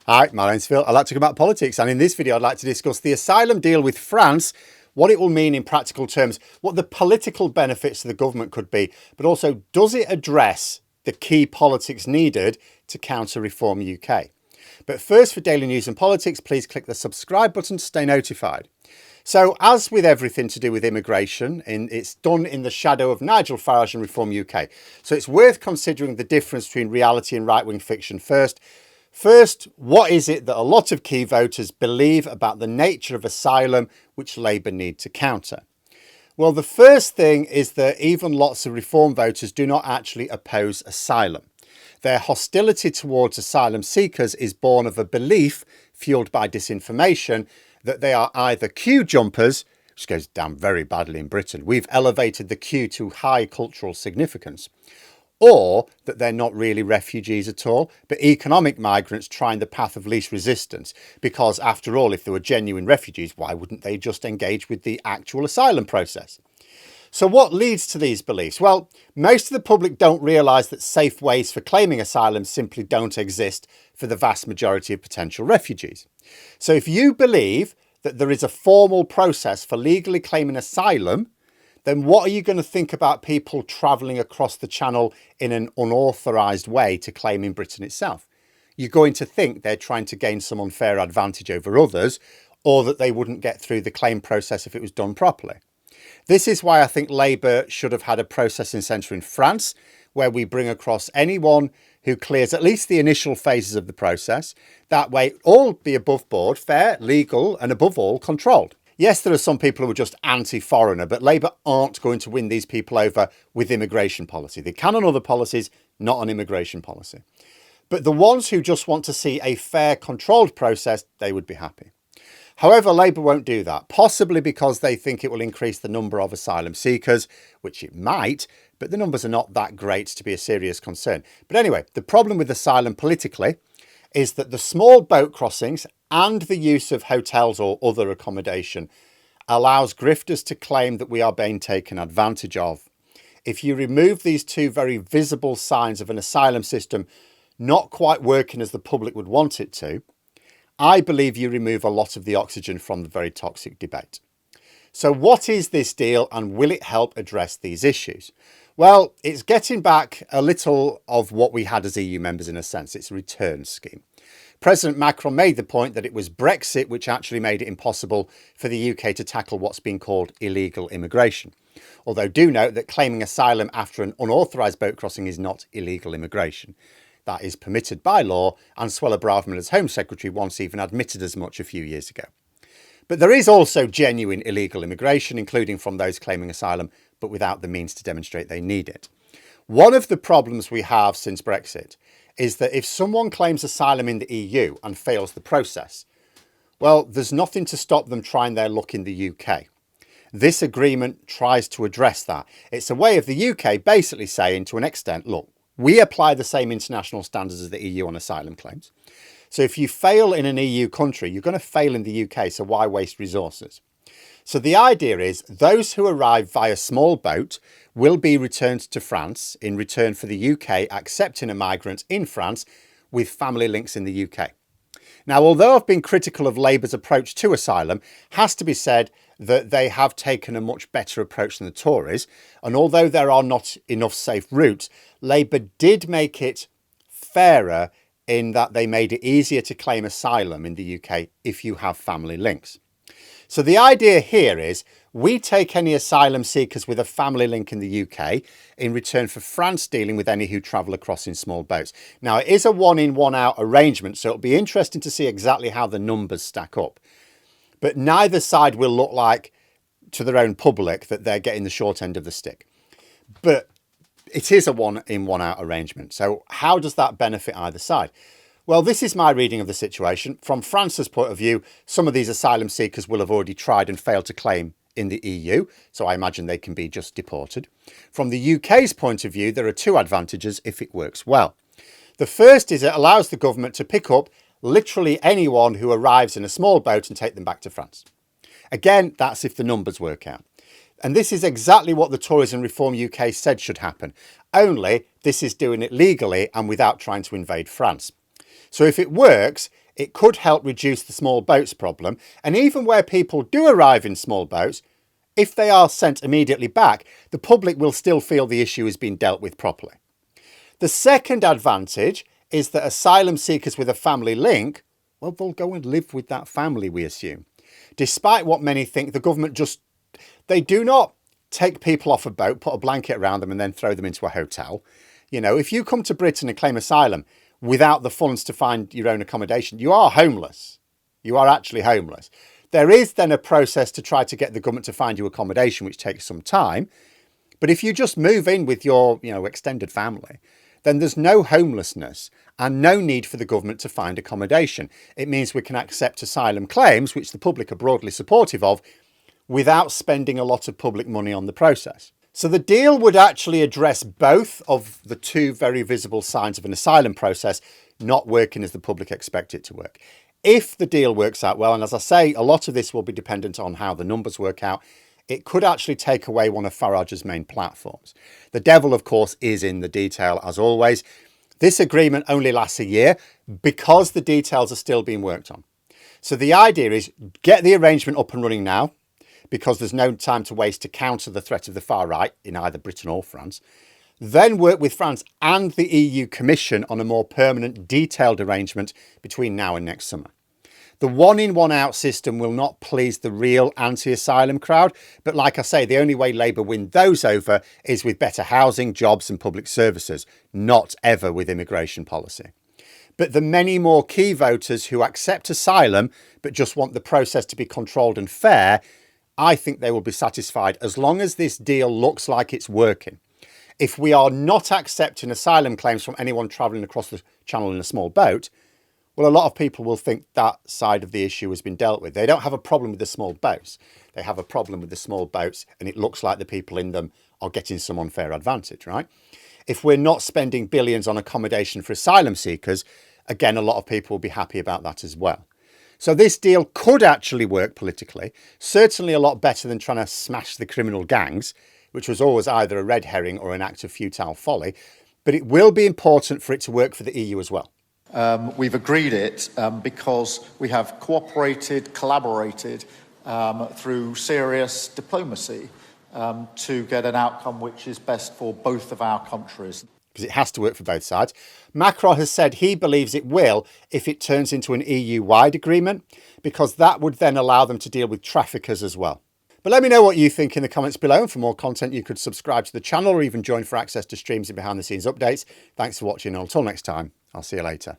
Hi, my name's Phil. I like to talk about politics, and in this video I'd like to discuss the asylum deal with France, what it will mean in practical terms, what the political benefits to the government could be, but also does it address the key politics needed to counter Reform UK. But first, for daily news and politics, please click the subscribe button to stay notified. So, as with everything to do with immigration, it's done in the shadow of Nigel Farage and Reform UK. So it's worth considering the difference between reality and right-wing fiction first. First, what is it that a lot of key voters believe about the nature of asylum, which Labour need to counter? Well, the first thing is that even lots of Reform voters do not actually oppose asylum. Their hostility towards asylum seekers is born of a belief, fueled by disinformation, that they are either queue jumpers, which goes down very badly in Britain. We've elevated the queue to high cultural significance. Or that they're not really refugees at all, but economic migrants trying the path of least resistance. Because after all, if they were genuine refugees, why wouldn't they just engage with the actual asylum process? So what leads to these beliefs? Well, most of the public don't realise that safe ways for claiming asylum simply don't exist for the vast majority of potential refugees. So if you believe that there is a formal process for legally claiming asylum, then what are you going to think about people travelling across the channel in an unauthorised way to claim in Britain itself? You're going to think they're trying to gain some unfair advantage over others, or that they wouldn't get through the claim process if it was done properly. This is why I think Labour should have had a processing centre in France, where we bring across anyone who clears at least the initial phases of the process. That way, all be above board, fair, legal, and above all, controlled. Yes, there are some people who are just anti-foreigner, but Labour aren't going to win these people over with immigration policy. They can on other policies, not on immigration policy. But the ones who just want to see a fair, controlled process, they would be happy. However, Labour won't do that, possibly because they think it will increase the number of asylum seekers, which it might, but the numbers are not that great to be a serious concern. But anyway, the problem with asylum politically is that the small boat crossings and the use of hotels or other accommodation allows grifters to claim that we are being taken advantage of. If you remove these two very visible signs of an asylum system not quite working as the public would want it to, I believe you remove a lot of the oxygen from the very toxic debate. So what is this deal, and will it help address these issues? Well, it's getting back a little of what we had as EU members in a sense. It's a return scheme. President Macron made the point that it was Brexit which actually made it impossible for the UK to tackle what's been called illegal immigration. Although do note that claiming asylum after an unauthorised boat crossing is not illegal immigration. That is permitted by law, and Suella Braverman as Home Secretary once even admitted as much a few years ago. But there is also genuine illegal immigration, including from those claiming asylum, but without the means to demonstrate they need it. One of the problems we have since Brexit is that if someone claims asylum in the EU and fails the process, well, there's nothing to stop them trying their luck in the UK. This agreement tries to address that. It's a way of the UK basically saying, to an extent, look, we apply the same international standards as the EU on asylum claims. So if you fail in an EU country, you're going to fail in the UK, so why waste resources? So the idea is those who arrive via small boat will be returned to France in return for the UK accepting a migrant in France with family links in the UK. Now, although I've been critical of Labour's approach to asylum, has to be said that they have taken a much better approach than the Tories. And although there are not enough safe routes, Labour did make it fairer in that they made it easier to claim asylum in the UK if you have family links. So the idea here is we take any asylum seekers with a family link in the UK in return for France dealing with any who travel across in small boats. Now, it is a one-in, one-out arrangement, so it'll be interesting to see exactly how the numbers stack up. But neither side will look like to their own public that they're getting the short end of the stick. But it is a one-in, one-out arrangement. So how does that benefit either side? Well, this is my reading of the situation. From France's point of view, some of these asylum seekers will have already tried and failed to claim in the EU, so I imagine they can be just deported. From the UK's point of view, there are two advantages if it works well. The first is it allows the government to pick up literally anyone who arrives in a small boat and take them back to France. Again, that's if the numbers work out. And this is exactly what the Tories and Reform UK said should happen. Only this is doing it legally and without trying to invade France. So if it works, It could help reduce the small boats problem. And even where people do arrive in small boats, if they are sent immediately back, the public will still feel the issue has been dealt with properly. The second advantage is that asylum seekers with a family link, well, they'll go and live with that family, we assume. Despite what many think, the government they do not take people off a boat, put a blanket around them and then throw them into a hotel. You know, if you come to Britain and claim asylum without the funds to find your own accommodation, you are homeless. You are actually homeless. There is then a process to try to get the government to find you accommodation, which takes some time. But if you just move in with your, extended family, then there's no homelessness and no need for the government to find accommodation. It means we can accept asylum claims, which the public are broadly supportive of, without spending a lot of public money on the process. So the deal would actually address both of the two very visible signs of an asylum process not working as the public expect it to work. If the deal works out well, and as I say, a lot of this will be dependent on how the numbers work out, it could actually take away one of Farage's main platforms. The devil, of course, is in the detail, as always. This agreement only lasts a year because the details are still being worked on. So the idea is get the arrangement up and running now, because there's no time to waste to counter the threat of the far right in either Britain or France. Then work with France and the EU Commission on a more permanent, detailed arrangement between now and next summer. The one-in, one-out system will not please the real anti-asylum crowd, but like I say, the only way Labour win those over is with better housing, jobs and public services, not ever with immigration policy. But the many more key voters who accept asylum but just want the process to be controlled and fair, I think they will be satisfied as long as this deal looks like it's working. If we are not accepting asylum claims from anyone travelling across the channel in a small boat, well, a lot of people will think that side of the issue has been dealt with. They don't have a problem with the small boats. They have a problem with the small boats, and it looks like the people in them are getting some unfair advantage, right? If we're not spending billions on accommodation for asylum seekers, again, a lot of people will be happy about that as well. So this deal could actually work politically, certainly a lot better than trying to smash the criminal gangs, which was always either a red herring or an act of futile folly. But it will be important for it to work for the EU as well. We've agreed it because we have collaborated through serious diplomacy to get an outcome which is best for both of our countries. Because it has to work for both sides. Macron has said he believes it will if it turns into an EU-wide agreement, because that would then allow them to deal with traffickers as well. But let me know what you think in the comments below, and for more content you could subscribe to the channel or even join for access to streams and behind the scenes updates. Thanks for watching, and until next time, I'll see you later.